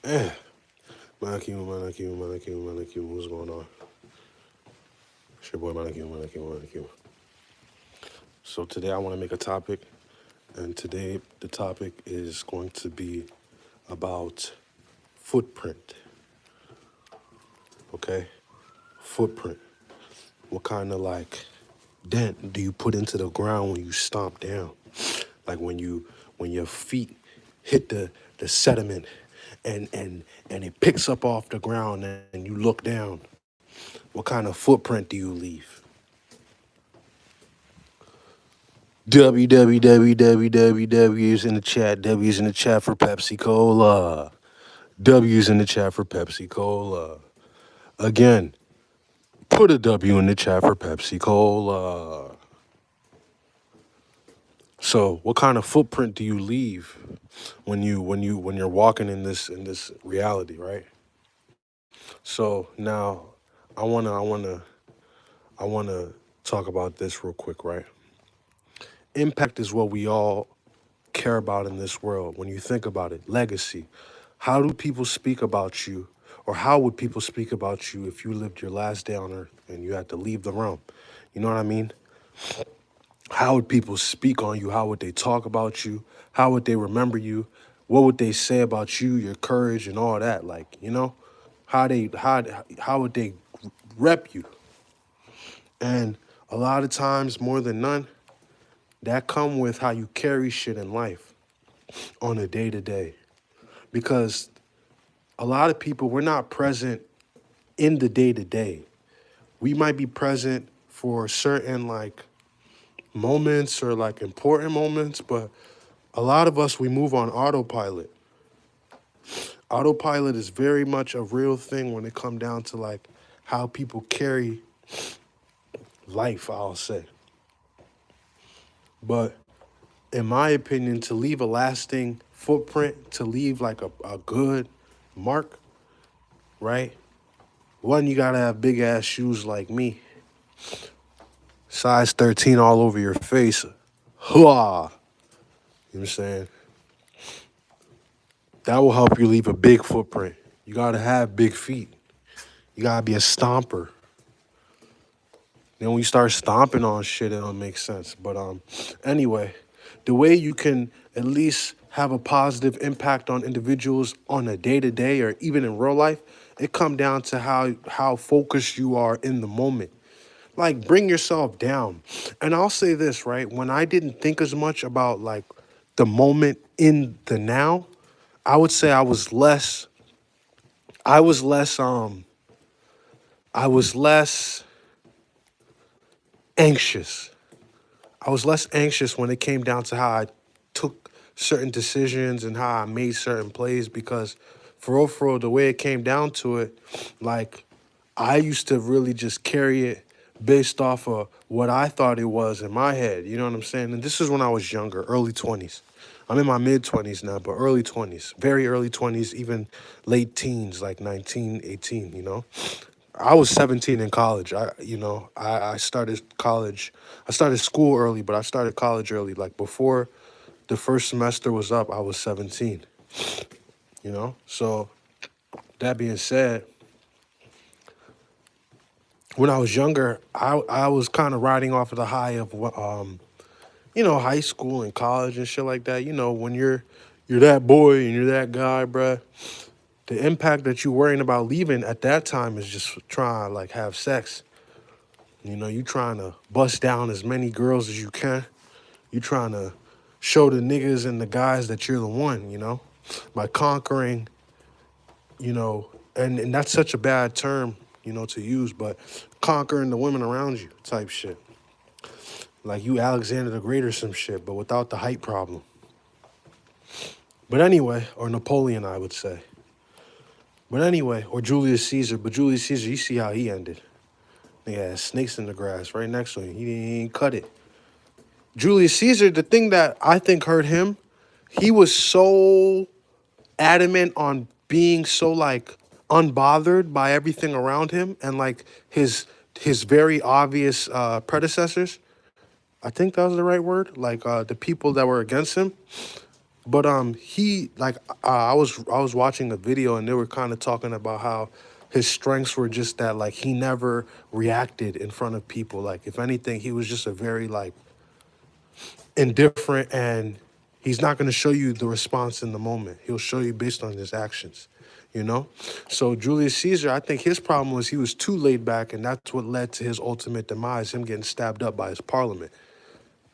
Eh, what's going on? It's your boy Malakim. So today I want to make a topic, and today the topic is going to be about footprint. Okay, footprint. What kind of like dent do you put into the ground when you stomp down? Like when your feet hit the sediment and it picks up off the ground and you look down. What kind of footprint do you leave? W's in the chat. W's in the chat for Pepsi Cola. W's in the chat for Pepsi Cola. Again, put a W in the chat for Pepsi Cola. So, what kind of footprint do you leave when you're walking in this reality, right? So now, I wanna talk about this real quick, right? Impact is what we all care about in this world. When you think about it, legacy. How do people speak about you, or how would people speak about you if you lived your last day on earth and you had to leave the realm? You know what I mean? How would people speak on you? How would they talk about you? How would they remember you? What would they say about you, your courage, and all that? Like, you know, how would they rep you? And a lot of times, more than none, that come with how you carry shit in life on a day to day. Because a lot of people, we're not present in the day to day. We might be present for certain like moments or like important moments, but a lot of us, we move on autopilot. Autopilot is very much a real thing when it come down to like how people carry life, I'll say. But in my opinion, to leave a lasting footprint, to leave like a good mark, right? One, you gotta have big ass shoes like me. Size 13 all over your face. Hooah! You know what I'm saying? That will help you leave a big footprint. You gotta have big feet. You gotta be a stomper. Then when you start stomping on shit, it don't make sense. But anyway, the way you can at least have a positive impact on individuals on a day to day or even in real life, it come down to how focused you are in the moment. Like bring yourself down. And I'll say this, right? When I didn't think as much about like the moment in the now, I would say I was less I was less anxious. I was less anxious when it came down to how I took certain decisions and how I made certain plays because for real, the way it came down to it, like I used to really just carry it based off of what I thought it was in my head. You know what I'm saying? And this is when I was younger, early 20s. I'm in my mid 20s now, but early 20s, very early 20s, even late teens, like 19, 18, you know? I was 17 in college. I started college. I started school early, but I started college early. Like before the first semester was up, I was 17, you know? So that being said, when I was younger, I was kind of riding off of the high of high school and college and shit like that. You know, when you're that boy and you're that guy, bruh, the impact that you're worrying about leaving at that time is just trying to like have sex. You know, you trying to bust down as many girls as you can. You trying to show the niggas and the guys that you're the one, you know, by conquering, you know, and that's such a bad term, you know, to use, but conquering the women around you type shit. Like you Alexander the Great or some shit, but without the height problem. But anyway, or Napoleon, I would say. But anyway, or Julius Caesar. But Julius Caesar, you see how he ended. They had snakes in the grass right next to him. He didn't cut it. Julius Caesar, the thing that I think hurt him, he was so adamant on being so like unbothered by everything around him and like his very obvious predecessors. I think that was the right word. Like the people that were against him. But he like I was watching a video and they were kind of talking about how his strengths were just that like he never reacted in front of people. Like if anything, he was just a very like indifferent, and he's not going to show you the response in the moment. He'll show you based on his actions, you know? So Julius Caesar, I think his problem was he was too laid back, and that's what led to his ultimate demise, him getting stabbed up by his parliament.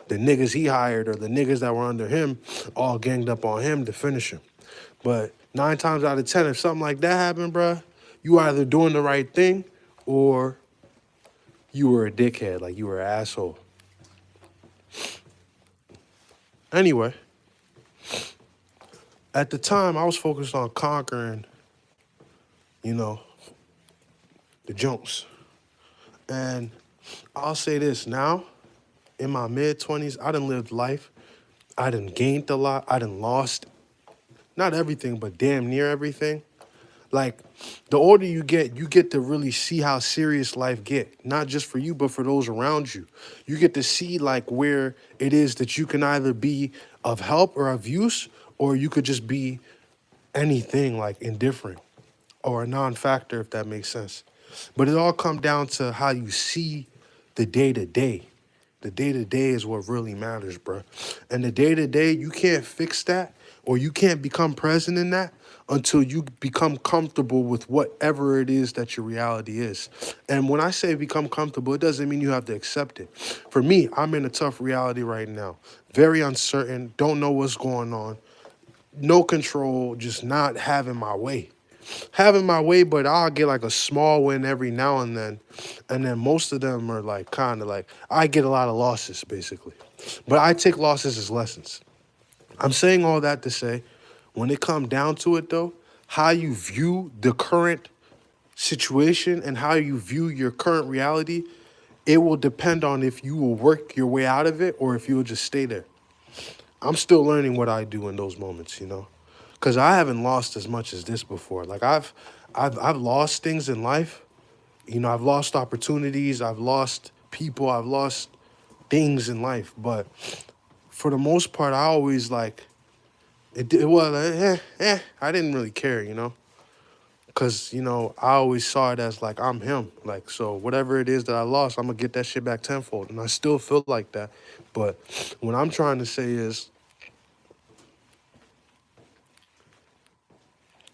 The niggas he hired or the niggas that were under him all ganged up on him to finish him. But 9 times out of 10, if something like that happened, bruh, you either doing the right thing or you were a dickhead, like you were an asshole. Anyway, at the time, I was focused on conquering, you know, the Jones. And I'll say this now, in my mid 20s, I done lived life. I done gained a lot. I done lost, not everything, but damn near everything. Like, the older you get to really see how serious life get, not just for you, but for those around you. You get to see like where it is that you can either be of help or of use, or you could just be anything like indifferent or a non-factor, if that makes sense. But it all comes down to how you see the day to day. The day to day is what really matters, bro. And the day to day, you can't fix that or you can't become present in that until you become comfortable with whatever it is that your reality is. And when I say become comfortable, it doesn't mean you have to accept it. For me, I'm in a tough reality right now. Very uncertain, don't know what's going on, no control, just not having my way. Having my way, but I'll get like a small win every now and then. And then most of them are like kind of like, I get a lot of losses basically. But I take losses as lessons. I'm saying all that to say, when it comes down to it though, how you view the current situation and how you view your current reality, it will depend on if you will work your way out of it or if you will just stay there. I'm still learning what I do in those moments, you know, because I haven't lost as much as this before. Like I've lost things in life. You know, I've lost opportunities. I've lost people. I've lost things in life. But for the most part, I always like it was I didn't really care, you know, because you know I always saw it as like I'm him. Like so, whatever it is that I lost, I'm gonna get that shit back tenfold, and I still feel like that. But what I'm trying to say is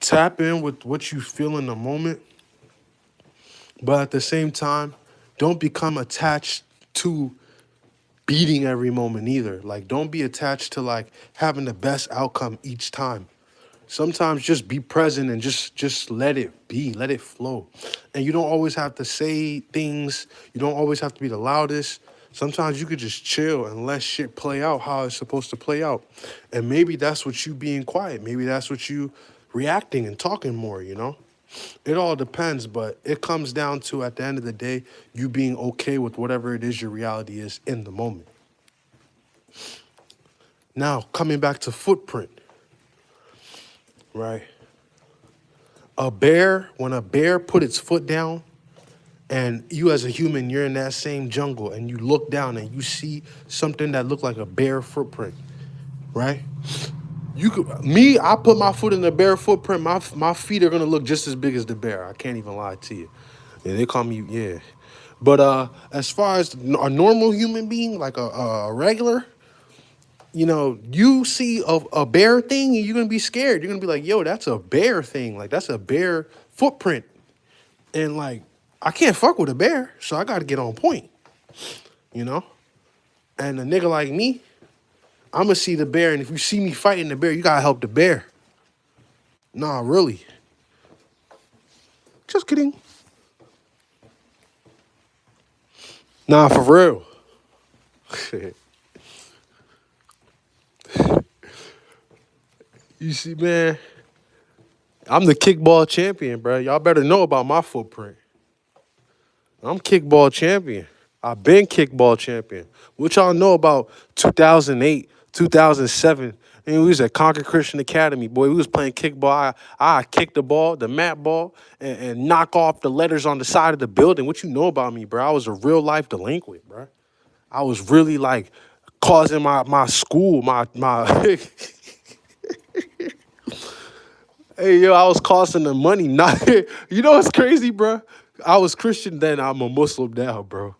tap in with what you feel in the moment, but at the same time, don't become attached to beating every moment either. Like, don't be attached to like having the best outcome each time. Sometimes just be present and just let it be, let it flow. And you don't always have to say things. You don't always have to be the loudest. Sometimes you could just chill and let shit play out how it's supposed to play out. And maybe that's what you being quiet. Maybe that's what you reacting and talking more, you know? It all depends, but it comes down to at the end of the day, you being okay with whatever it is your reality is in the moment. Now, coming back to footprint, right? When a bear put its foot down, and you as a human, you're in that same jungle, and you look down and you see something that looked like a bear footprint, right? I put my foot in the bear footprint. My feet are gonna look just as big as the bear. I can't even lie to you. Yeah, they call me yeah. But as far as a normal human being, like a regular, you know, you see a bear thing, and you're gonna be scared. You're gonna be like, yo, that's a bear thing. Like that's a bear footprint, and like I can't fuck with a bear, so I gotta get on point, you know. And a nigga like me, I'm gonna see the bear, and if you see me fighting the bear, you gotta help the bear. Nah, really. Just kidding. Nah, for real. You see, man, I'm the kickball champion, bro. Y'all better know about my footprint. I'm kickball champion. I've been kickball champion. What y'all know about 2008, 2007? And we was at Concord Christian Academy, boy. We was playing kickball. I kick the ball, the mat ball, and knock off the letters on the side of the building. What you know about me, bro? I was a real life delinquent, bro. I was really like causing my school, my Hey, yo, I was costing them money. Not, you know what's crazy, bro? I was Christian then. I'm a Muslim now, bro.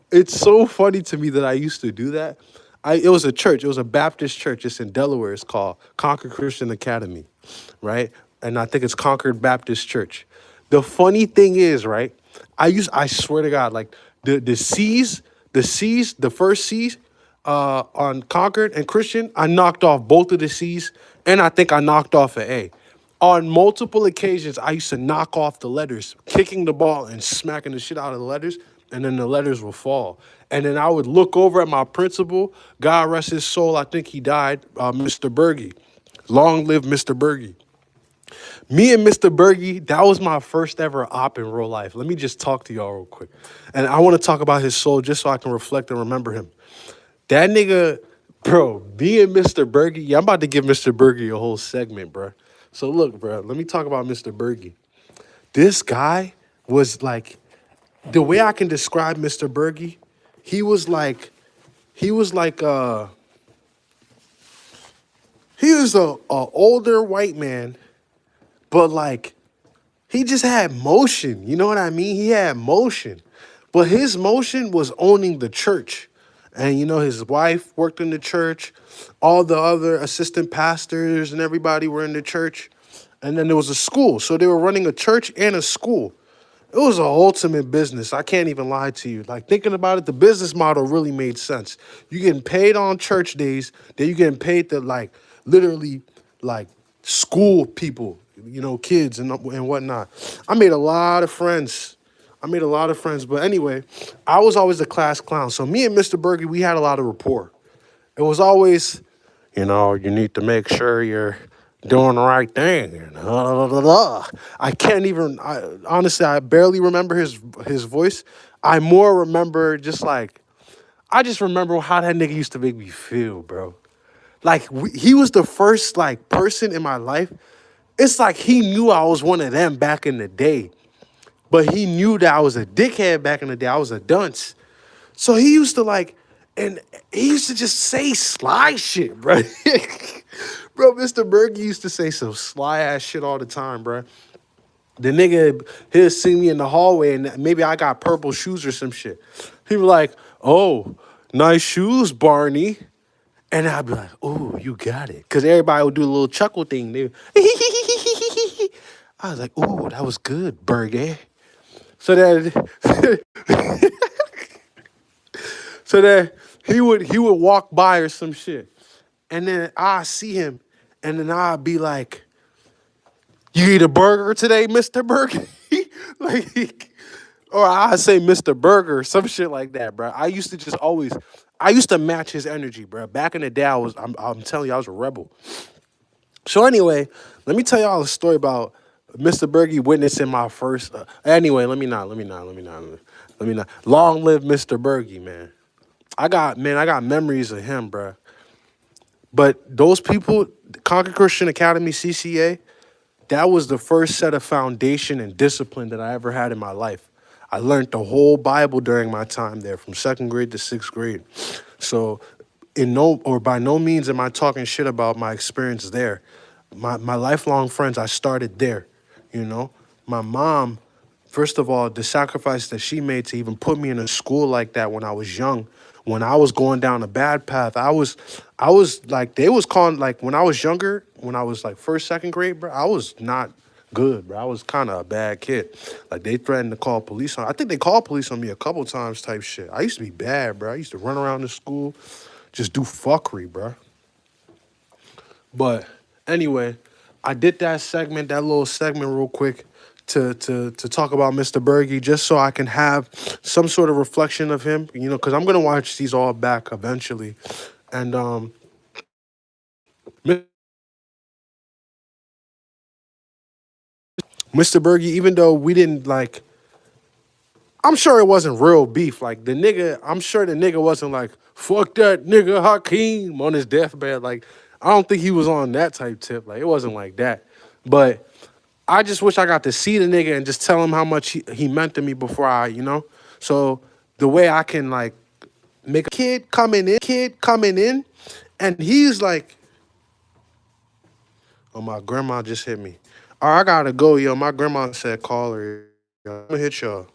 It's so funny to me that I used to do that. It was a church. It was a Baptist church. It's in Delaware. It's called Concord Christian Academy, right? And I think it's Concord Baptist Church. The funny thing is, right? I swear to God, like the first C's, on Concord and Christian, I knocked off both of the C's, and I think I knocked off an A. On multiple occasions, I used to knock off the letters, kicking the ball and smacking the shit out of the letters, and then the letters would fall. And then I would look over at my principal, God rest his soul, I think he died, Mr. Berge. Long live Mr. Berge. Me and Mr. Berge, that was my first ever op in real life. Let me just talk to y'all real quick. And I want to talk about his soul just so I can reflect and remember him. That nigga, bro, me and Mr. Berge, yeah, I'm about to give Mr. Berge a whole segment, bro. So look, bro, let me talk about Mr. Berge. This guy was like, the way I can describe Mr. Berge, he was like, he was like, he was a older white man, but like, he just had motion. You know what I mean? He had motion. But his motion was owning the church. And you know, his wife worked in the church. All the other assistant pastors and everybody were in the church. And then there was a school. So they were running a church and a school. It was an ultimate business. I can't even lie to you. Like thinking about it, the business model really made sense. You getting paid on church days, then you getting paid to like literally like school people, you know, kids and whatnot. I made a lot of friends. I made a lot of friends. But anyway, I was always the class clown. So me and Mr. Berge, we had a lot of rapport. It was always, you know, you need to make sure you're doing the right thing. And I can't even, honestly, I barely remember his voice. I more remember just like, I just remember how that nigga used to make me feel, bro. Like he was the first like person in my life. It's like he knew I was one of them back in the day, but he knew that I was a dickhead back in the day. I was a dunce. So he used to like, and he used to just say sly shit, bro. Bro, Mr. Berge used to say some sly ass shit all the time, bro. The nigga, he'll see me in the hallway and maybe I got purple shoes or some shit. He was like, oh, nice shoes, Barney. And I'd be like, oh, you got it. Because everybody would do a little chuckle thing. I was like, oh, that was good, Berge. So that So that he would walk by or some shit. And then I see him and then I'd be like, you eat a burger today, Mr. Burger? Like, or I say Mr. Burger, some shit like that, bro. I used to just always, I used to match his energy, bro. Back in the day, I'm telling you, I was a rebel. So anyway, let me tell y'all a story about Mr. Berge witnessing my first. Anyway, let me not. Long live Mr. Berge, man. I got memories of him, bro. But those people, Concord Christian Academy, CCA, that was the first set of foundation and discipline that I ever had in my life. I learned the whole Bible during my time there, from second grade to sixth grade. So, by no means am I talking shit about my experience there. My lifelong friends, I started there. You know, my mom, first of all, the sacrifice that she made to even put me in a school like that when I was young, when I was going down a bad path, I was like, they was calling, like when I was younger, when I was like first, second grade, bro, I was not good, bro. I was kind of a bad kid. Like they threatened to call police on, I think they called police on me a couple times type shit. I used to be bad, bro. I used to run around the school, just do fuckery, bro. But anyway, I did that little segment real quick to talk about Mr. Berge, just so I can have some sort of reflection of him, you know, because I'm gonna watch these all back eventually. And Mr. Berge, even though we didn't like, I'm sure it wasn't real beef. Like the nigga, I'm sure the nigga wasn't like, fuck that nigga Hakeem on his deathbed. Like, I don't think he was on that type tip. Like, it wasn't like that. But I just wish I got to see the nigga and just tell him how much he meant to me before I, you know? So the way I can like make a kid coming in, and he's like, oh, my grandma just hit me. All right, I gotta go, yo. My grandma said call her. Yo. I'm gonna hit y'all.